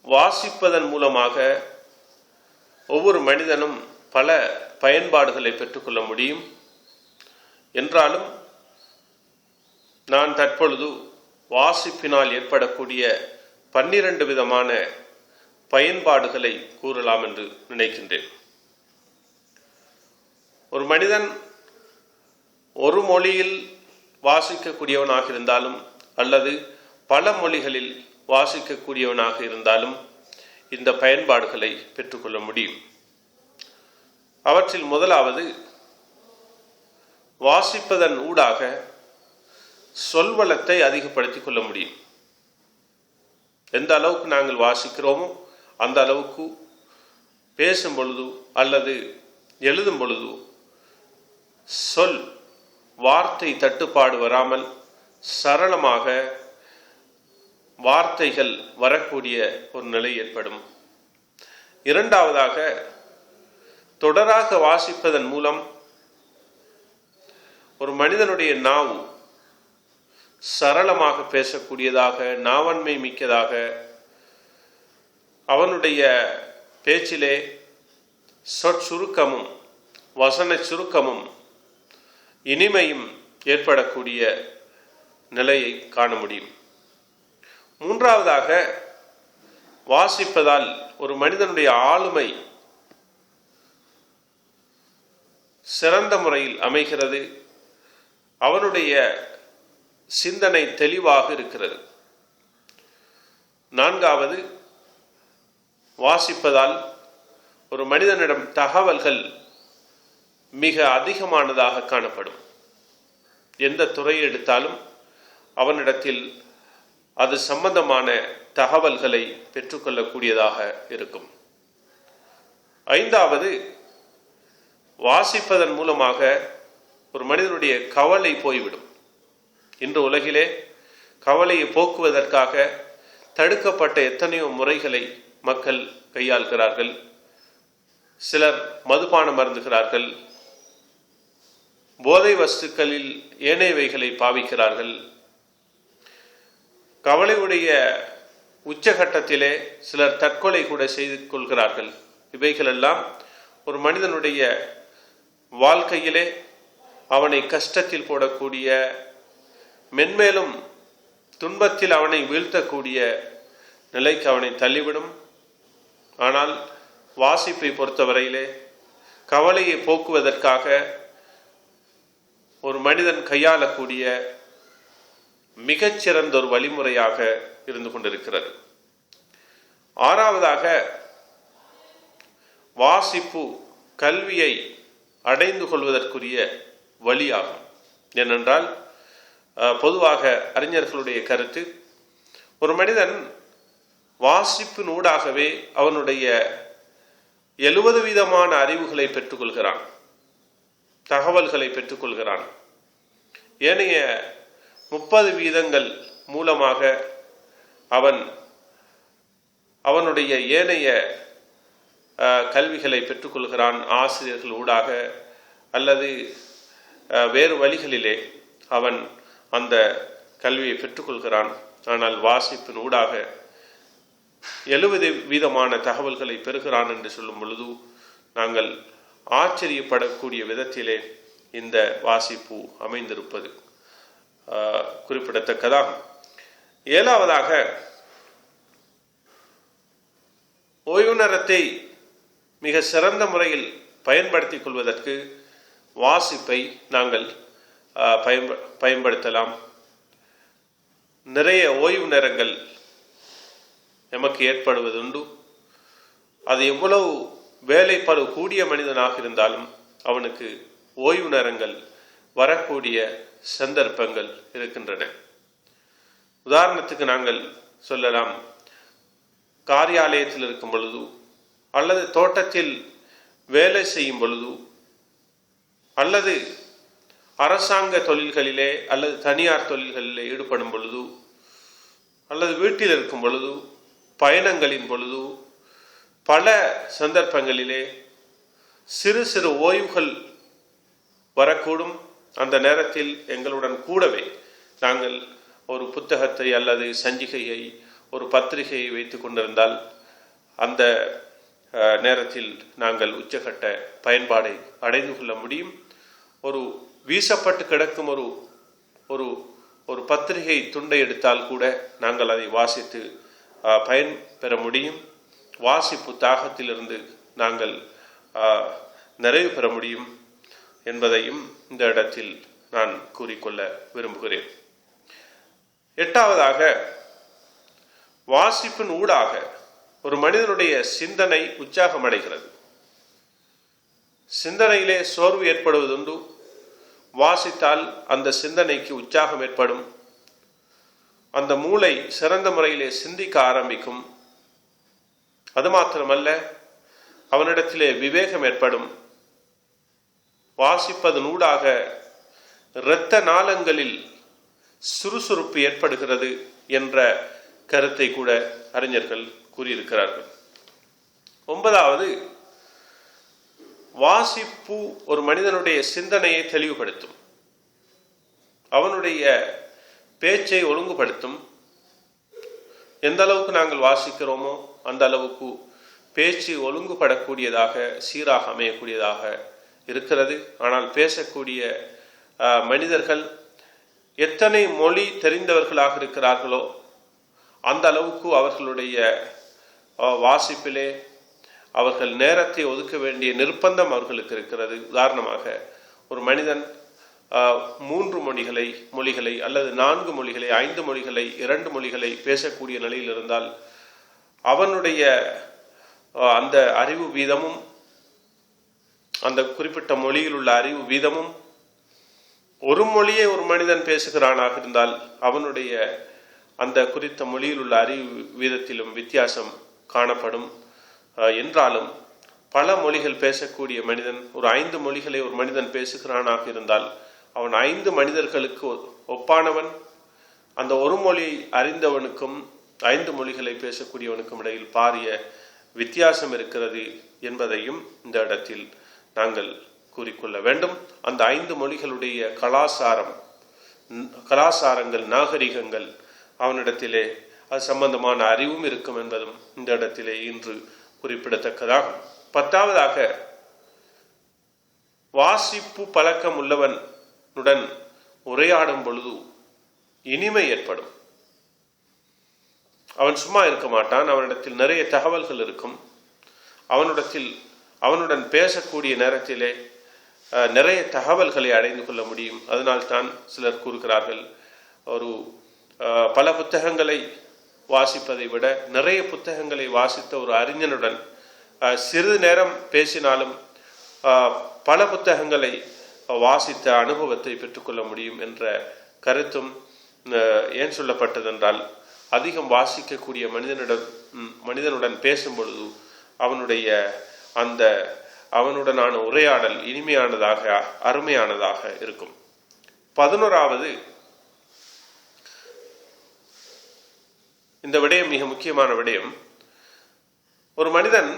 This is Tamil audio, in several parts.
வாசிப்பதன் மூலமாக ஒவ்வொரு மனிதனும் பல பயன்பாடுகளை பெற்றுக்கொள்ள முடியும். என்றாலும் நான் தற்பொழுது வாசிப்பினால் ஏற்படக்கூடிய 12 விதமான பயன்பாடுகளை கூறலாம் என்று நினைக்கின்றேன். ஒரு மனிதன் ஒரு மொழியில் வாசிக்கக்கூடியவனாக இருந்தாலும் அல்லது பல மொழிகளில் வாசிக்கக்கூடியவனாக இருந்தாலும் இந்த பயன்பாடுகளை பெற்றுக்கொள்ள முடியும். அவற்றில் முதலாவது, வாசிப்பதன் ஊடாக சொல்வளத்தை அதிகப்படுத்திக் கொள்ள முடியும். எந்த அளவுக்கு நாங்கள் வாசிக்கிறோமோ அந்த அளவுக்கு பேசும் பொழுது அல்லது எழுதும் பொழுது வார்த்தை தட்டுப்பாடு வராமல் சரளமாக வார்த்தைகள் வரக்கூடிய ஒரு நிலை ஏற்படும். இரண்டாவதாக, தொடராக வாசிப்பதன் மூலம் ஒரு மனிதனுடைய நாவு சரளமாக பேசக்கூடியதாக, நாவன்மை மிக்கதாக, அவனுடைய பேச்சிலே சொற்சுருக்கமும் வசன சுருக்கமும் இனிமையும் ஏற்படக்கூடிய நிலையை காண முடியும். மூன்றாவதாக, வாசிப்பதால் ஒரு மனிதனுடைய ஆளுமை சிறந்த முறையில் அமைகிறது. அவனுடைய சிந்தனை தெளிவாக இருக்கிறது. நான்காவது, வாசிப்பதால் ஒரு மனிதனிடம் தகவல்கள் மிக அதிகமானதாக காணப்படும். எந்த துறையை எடுத்தாலும் அவனிடத்தில் அது சம்பந்தமான தகவல்களை பெற்றுக்கொள்ளக்கூடியதாக இருக்கும். ஐந்தாவது, வாசிப்பதன் மூலமாக ஒரு மனிதனுடைய கவலை போய்விடும். இன்று உலகிலே கவலையை போக்குவதற்காக தடுக்கப்பட்ட எத்தனையோ முறைகளை மக்கள் கையாள்கிறார்கள். சிலர் மதுபானம் அருந்துகிறார்கள், போதை வஸ்துக்களில் ஏனையவைகளை பாவிக்கிறார்கள். கவலையுடைய உச்சகட்டத்திலே சிலர் தற்கொலை கூட செய்து கொள்கிறார்கள். இவைகளெல்லாம் ஒரு மனிதனுடைய வாழ்க்கையிலே அவனை கஷ்டத்தில் போடக்கூடிய, மென்மேலும் துன்பத்தில் அவனை வீழ்த்தக்கூடிய நிலைக்கு அவனை தள்ளிவிடும். ஆனால் வாசிப்பை பொறுத்தவரையிலே கவலையை போக்குவதற்காக ஒரு மனிதன் கையாளக்கூடிய மிகச்சிறந்த ஒரு வழிமுறையாக இருந்து கொண்டிருக்கிறது. ஆறாவதாக, வாசிப்பு கல்வியை அடைந்து கொள்வதற்குரிய வழியாகும். ஏனென்றால் பொதுவாக அறிஞர்களுடைய கருத்து, ஒரு மனிதன் வாசிப்பின் ஊடாகவே அவனுடைய 70% அறிவுகளை பெற்றுக்கொள்கிறான், தகவல்களை பெற்றுக்கொள்கிறான். ஏனைய 30% மூலமாக அவனுடைய ஏனைய கல்விகளை பெற்றுக்கொள்கிறான். ஆசிரியர்கள் ஊடாக அல்லது வேறு வழிகளிலே அவன் அந்த கல்வியை பெற்றுக்கொள்கிறான். ஆனால் வாசிப்பின் ஊடாக 70% தகவல்களை பெறுகிறான் என்று சொல்லும் பொழுது நாங்கள் ஆச்சரியப்படக்கூடிய விதத்திலே இந்த வாசிப்பு அமைந்திருப்பது குறிப்பிடத்தக்கதாகும். ஏழாவதாக, ஓய்வு நேரத்தை மிக சிறந்த முறையில் பயன்படுத்திக் கொள்வதற்கு வாசிப்பை நாங்கள் பயன்படுத்தலாம். நிறைய ஓய்வு நேரங்கள் நமக்கு ஏற்படுவதுண்டு. அது எவ்வளவு வேலைப்பளு கூடிய மனிதனாக இருந்தாலும் அவனுக்கு ஓய்வு நேரங்கள் வரக்கூடிய சந்தர்ப்பங்கள் இருக்கின்றன. உதாரணத்துக்கு நாங்கள் சொல்லலாம், காரியாலயத்தில் இருக்கும் பொழுது அல்லது தோட்டத்தில் வேலை செய்யும் பொழுது அல்லது அரசாங்க தொழில்களிலே அல்லது தனியார் தொழில்களிலே ஈடுபடும் பொழுது அல்லது வீட்டில் இருக்கும் பொழுது, பயணங்களின் பொழுது, பல சந்தர்ப்பங்களிலே சிறு சிறு ஓய்வுகள் வரக்கூடும். அந்த நேரத்தில் எங்களுடன் கூடவே நாங்கள் ஒரு புத்தகத்தை அல்லது சஞ்சிகையை ஒரு பத்திரிகையை வைத்து கொண்டிருந்தால் அந்த நேரத்தில் நாங்கள் உச்சகட்ட பயன்பாடை அடைந்து கொள்ள முடியும். ஒரு வீசப்பட்டு கிடக்கும் ஒரு ஒரு ஒரு பத்திரிகை துண்டை எடுத்தால் கூட நாங்கள் அதை வாசித்து பயன் பெற முடியும். வாசிப்பு தாகத்திலிருந்து நாங்கள் நிறைவு பெற முடியும் என்பதையும் இந்த இடத்தில் நான் கூறிக்கொள்ள விரும்புகிறேன். எட்டாவதாக, வாசிப்பின் ஊடாக ஒரு மனிதனுடைய சிந்தனை உற்சாகம் அடைகிறது. சிந்தனையிலே சோர்வு ஏற்படுவதுண்டு. வாசித்தால் அந்த சிந்தனைக்கு உற்சாகம் ஏற்படும். அந்த மூளை சிறந்த முறையிலே சிந்திக்க ஆரம்பிக்கும். அது மாத்திரமல்ல, அவனிடத்திலே விவேகம் ஏற்படும். வாசிப்பதனூடாக இரத்த நாளங்களில் சுறுசுறுப்பு ஏற்படுகிறது என்ற கருத்தை கூட அறிஞர்கள் கூறியிருக்கிறார்கள். ஒன்பதாவது, வாசிப்பு ஒரு மனிதனுடைய சிந்தனையை தெளிவுபடுத்தும். அவனுடைய பேச்சை ஒழுங்குபடுத்தும். எந்த அளவுக்கு நாங்கள் வாசிக்கிறோமோ அந்த அளவுக்கு பேச்சு ஒழுங்குபடக்கூடியதாக, சீராக அமையக்கூடியதாக இருக்கிறது. ஆனால் பேசக்கூடிய மனிதர்கள் எத்தனை மொழி தெரிந்தவர்களாக இருக்கிறார்களோ அந்த அளவுக்கு அவர்களுடைய வாசிப்பிலே அவர்கள் நேரத்தை ஒதுக்க வேண்டிய நிர்பந்தம் அவர்களுக்கு இருக்கிறது. உதாரணமாக, ஒரு மனிதன் 3 மொழிகளை அல்லது 4 மொழிகளை, 5 மொழிகளை, 2 மொழிகளை பேசக்கூடிய நிலையில் இருந்தால் அவனுடைய அந்த அறிவு வீதமும், அந்த குறிப்பிட்ட மொழியில் உள்ள அறிவு வீதமும், ஒரு மொழியை ஒரு மனிதன் பேசுகிறானாக இருந்தால் அவனுடைய அந்த குறித்த மொழியில் உள்ள அறிவு வீதத்திலும் வித்தியாசம் காணப்படும். என்றாலும் பல மொழிகள் பேசக்கூடிய மனிதன், ஒரு 5 மொழிகளை ஒரு மனிதன் பேசுகிறானாக இருந்தால் அவன் 5 மனிதர்களுக்கு ஒப்பானவன். அந்த ஒரு மொழியை அறிந்தவனுக்கும் 5 மொழிகளை பேசக்கூடியவனுக்கும் இடையில் பாரிய வித்தியாசம் இருக்கிறது என்பதையும் இந்த இடத்தில் நாங்கள் கூறிக்கொள்ள வேண்டும். அந்த 5 மொழிகளுடைய கலாசாரங்கள், நாகரிகங்கள், அவனிடத்திலே அது சம்பந்தமான அறிவும் இருக்கும் என்பதும் இந்த இடத்திலே இன்று குறிப்பிடத்தக்கதாகும். 10ஆவதாக, வாசிப்பு பழக்கம் உள்ளவனுடன் உரையாடும் பொழுது இனிமை ஏற்படும். அவன் சும்மா இருக்க மாட்டான். அவனிடத்தில் நிறைய தகவல்கள் இருக்கும். அவனுடன் பேசக்கூடிய நேரத்திலே நிறைய தகவல்களை அடைந்து கொள்ள முடியும். அதனால்தான் சிலர் கூறுகிறார்கள், பல புத்தகங்களை வாசிப்பதை விட நிறைய புத்தகங்களை வாசித்த ஒரு அறிஞனுடன் சிறிது நேரம் பேசினாலும் பல புத்தகங்களை வாசித்த அனுபவத்தை பெற்றுக்கொள்ள முடியும் என்ற கருத்தும் ஏன் சொல்லப்பட்டதென்றால், அதிகம் வாசிக்கக்கூடிய மனிதனுடன் பேசும் பொழுது அவனுடனான உரையாடல் இனிமையானதாக, அருமையானதாக இருக்கும். 11ஆவது, இந்த விடயம் மிக முக்கியமான விடயம். ஒரு மனிதன்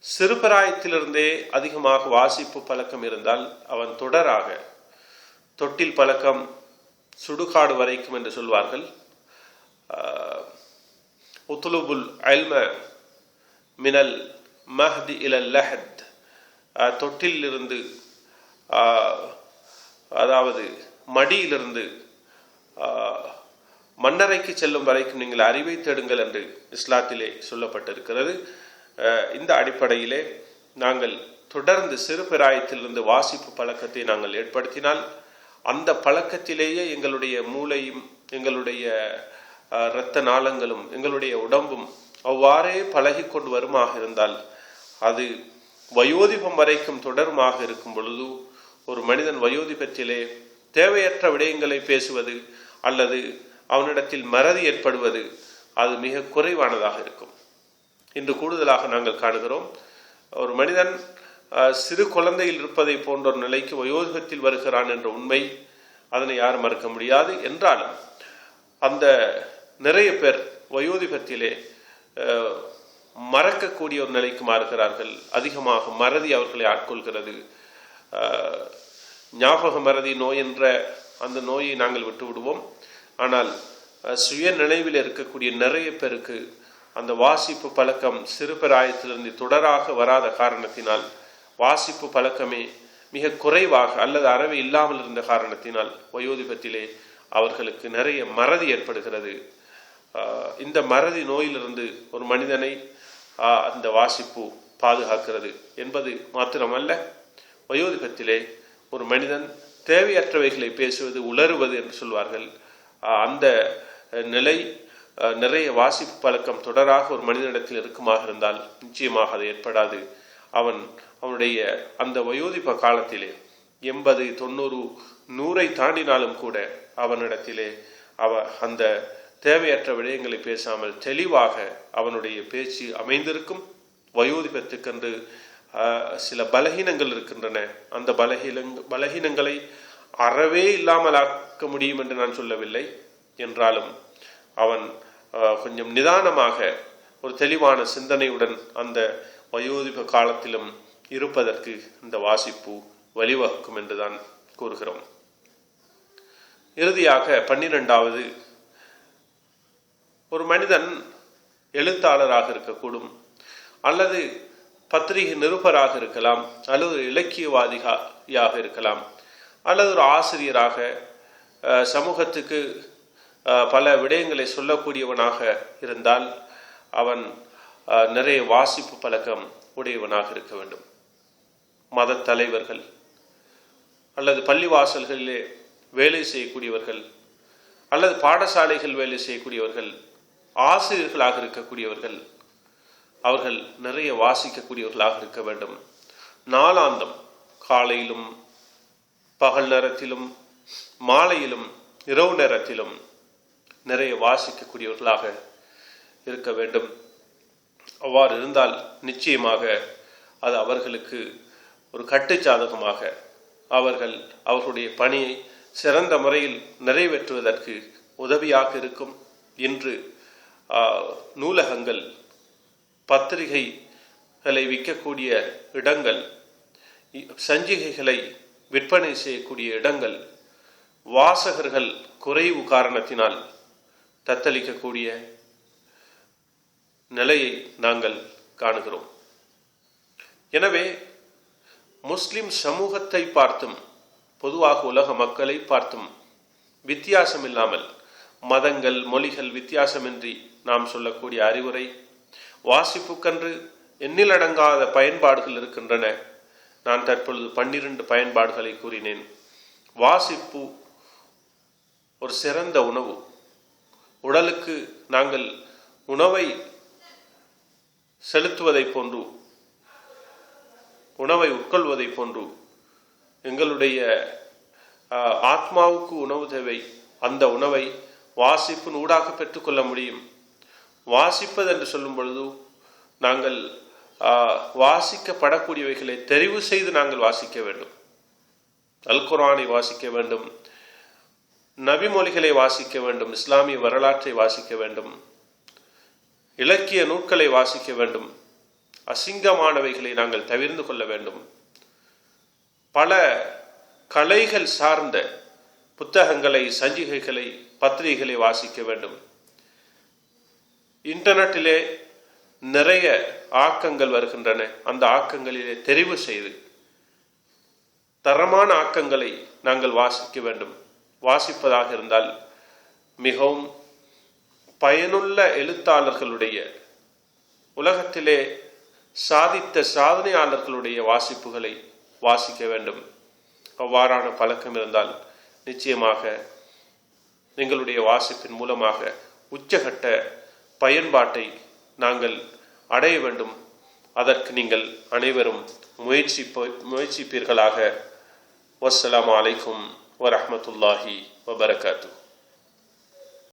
சிறுபிராயத்திலிருந்தே அதிகமாக வாசிப்பு பழக்கம் இருந்தால் அவன் தொடராக, தொட்டில் பழக்கம் சுடுகாடு வரைக்கும் என்று சொல்வார்கள். உத்லுபுல் இல்ம மினல் மஹ்தி இலல் லஹத், தொட்டிலிருந்து, அதாவது மடியிலிருந்து மன்னரைக்கு செல்லும் வரைக்கும் நீங்கள் அறிவை தேடுங்கள் என்று இஸ்லாத்திலே சொல்லப்பட்டிருக்கிறது. இந்த அடிப்படையிலே நாங்கள் தொடர்ந்து சிறு பிராயத்திலிருந்து வாசிப்பு பழக்கத்தை நாங்கள் ஏற்படுத்தினால் அந்த பழக்கத்திலேயே எங்களுடைய மூளையும், எங்களுடைய இரத்த நாளங்களும், எங்களுடைய உடம்பும் அவ்வாறே பழகி கொண்டு வருமாக இருந்தால் அது வயோதிபம் வரைக்கும் தொடருமாக இருக்கும் பொழுது ஒரு மனிதன் வயோதிபத்திலே தேவையற்ற விடயங்களை பேசுவது அல்லது அவனிடத்தில் மறதி ஏற்படுவது அது மிக குறைவானதாக இருக்கும். இன்று கூடுதலாக நாங்கள் காணுகிறோம், ஒரு மனிதன் சிறு குழந்தையில் இருப்பதை போன்ற ஒரு நிலைக்கு வயோதிபத்தில் வருகிறான் என்ற உண்மை, அதனை யாரும் மறுக்க முடியாது. என்றாலும் அந்த நிறைய பேர் வயோதிபத்திலே மறக்கக்கூடிய ஒரு நிலைக்கு மாறுகிறார்கள். அதிகமாக மறதி அவர்களை ஆட்கொள்கிறது. ஞாபக மறதி நோய் என்ற அந்த நோயை நாங்கள் விட்டு விடுவோம். ஆனால் சுய நினைவில் இருக்கக்கூடிய நிறைய பேருக்கு அந்த வாசிப்பு பழக்கம் சிறுபிராயத்திலிருந்து தொடராக வராத காரணத்தினால், வாசிப்பு பழக்கமே மிக குறைவாக அல்லது அறவே இல்லாமல் இருந்த காரணத்தினால் வயோதிபத்திலே அவர்களுக்கு நிறைய மறதி ஏற்படுகிறது. இந்த மறதி நோயிலிருந்து ஒரு மனிதனை அந்த வாசிப்பு பாதுகாக்கிறது என்பது மாத்திரமல்ல, வயோதிபத்திலே ஒரு மனிதன் தேவையற்றவைகளை பேசுவது, உளறுவது என்று சொல்வார்கள். அந்த நிலை நிறைய வாசிப்பு பழக்கம் தொடராக ஒரு மனிதனிடத்தில் இருக்குமாக இருந்தால் நிச்சயமாக அது ஏற்படாது. அவனுடைய அந்த வயோதிப காலத்திலே 80, 90, 100 தாண்டினாலும் கூட அவனிடத்திலே அந்த தேவையற்ற விடயங்களை பேசாமல் தெளிவாக அவனுடைய பேச்சு அமைந்திருக்கும். வயோதிபத்துக்கென்று சில பலகீனங்கள் இருக்கின்றன. அந்த பலகீனங்களை அறவே இல்லாமல் ஆக்க முடியும் என்று நான் சொல்லவில்லை. என்றாலும் அவன் கொஞ்சம் நிதானமாக ஒரு தெளிவான சிந்தனையுடன் அந்த வயோதிப காலத்திலும் இருப்பதற்கு இந்த வாசிப்பு வழிவகுக்கும் என்றுதான் கூறுகிறோம். இறுதியாக 12வது, ஒரு மனிதன் எழுத்தாளராக இருக்கக்கூடும், அல்லது பத்திரிகை நிருபராக இருக்கலாம், அல்லது ஒரு இலக்கியவாதியாக இருக்கலாம், அல்லது ஒரு ஆசிரியராக சமூகத்துக்கு பல விடயங்களை சொல்லக்கூடியவனாக இருந்தால் அவன் நிறைய வாசிப்பு பழக்கம் உடையவனாக இருக்க வேண்டும். மத தலைவர்கள் அல்லது பள்ளிவாசல்களிலே வேலை செய்யக்கூடியவர்கள் அல்லது பாடசாலைகள் வேலை செய்யக்கூடியவர்கள், ஆசிரியர்களாக இருக்கக்கூடியவர்கள், அவர்கள் நிறைய வாசிக்கக்கூடியவர்களாக இருக்க வேண்டும். நாளாந்தம் காலையிலும் பகல் நேரத்திலும் மாலையிலும் இரவு நேரத்திலும் நிறைய வாசிக்கக்கூடியவர்களாக இருக்க வேண்டும். அவ்வாறு இருந்தால் நிச்சயமாக அது அவர்களுக்கு ஒரு கட்டுச்சாதகமாக அவர்களுடைய பணியை சிறந்த முறையில் நிறைவேற்றுவதற்கு உதவியாக இருக்கும். இன்று நூலகங்கள், பத்திரிகைகளை விற்கக்கூடிய இடங்கள், சஞ்சிகைகளை விற்பனை செய்யக்கூடிய இடங்கள் வாசகர்கள் குறைவு காரணத்தினால் தத்தளிக்கக்கூடிய நிலையை நாங்கள் காணுகிறோம். எனவே முஸ்லிம் சமூகத்தை பார்த்தும் பொதுவாக உலக மக்களை பார்த்தும் வித்தியாசம் இல்லாமல், மதங்கள் மொழிகள் வித்தியாசமின்றி நாம் சொல்லக்கூடிய அறிவுரை, வாசிப்புக்கென்று எண்ணிலடங்காத பயன்பாடுகள் இருக்கின்றன. நான் தற்பொழுது 12 பயன்பாடுகளை கூறினேன். வாசிப்பு ஒரு சிறந்த உணவு. உடலுக்கு நாங்கள் உணவை செலுத்துவதை போன்று, உணவை உட்கொள்வதை போன்று எங்களுடைய ஆத்மாவுக்கு உணவு தேவை. அந்த உணவை வாசிப்பின் ஊடாக பெற்றுக்கொள்ள முடியும். வாசிப்பது என்று சொல்லும் பொழுது நாங்கள் வாசிக்கப்படக்கூடியவைகளை தெரிவு செய்து நாங்கள் வாசிக்க வேண்டும். அல் குர்ஆனை வாசிக்க வேண்டும், நபி மொழிகளை வாசிக்க வேண்டும், இஸ்லாமிய வரலாற்றை வாசிக்க வேண்டும், இலக்கிய நூல்களை வாசிக்க வேண்டும். அசிங்கமானவைகளை நாங்கள் தவிர்த்து கொள்ள வேண்டும். பல கலைகள் சார்ந்த புத்தகங்களை, சஞ்சிகைகளை, பத்திரிகைகளை வாசிக்க வேண்டும். இன்டர்நெட்டிலே நிறைய ஆக்கங்கள் வருகின்றன. அந்த ஆக்கங்களிலே தெரிவு செய்து தரமான ஆக்கங்களை நாங்கள் வாசிக்க வேண்டும். வாசிப்பதாக இருந்தால் மிகவும் பயனுள்ள எழுத்தாளர்களுடைய, உலகத்திலே சாதித்த சாதனையாளர்களுடைய வாசிப்புகளை வாசிக்க வேண்டும். அவ்வாறான பழக்கம் இருந்தால் நிச்சயமாக எங்களுடைய வாசிப்பின் மூலமாக உச்சகட்ட பயன்பாட்டை நாங்கள் அடைய வேண்டும். அதற்கு நீங்கள் அனைவரும் முயற்சிப்பீர்களாக. வஸ்ஸலாமு அலைக்கும் வரஹ்மத்துல்லாஹி வபரகாத்துஹு.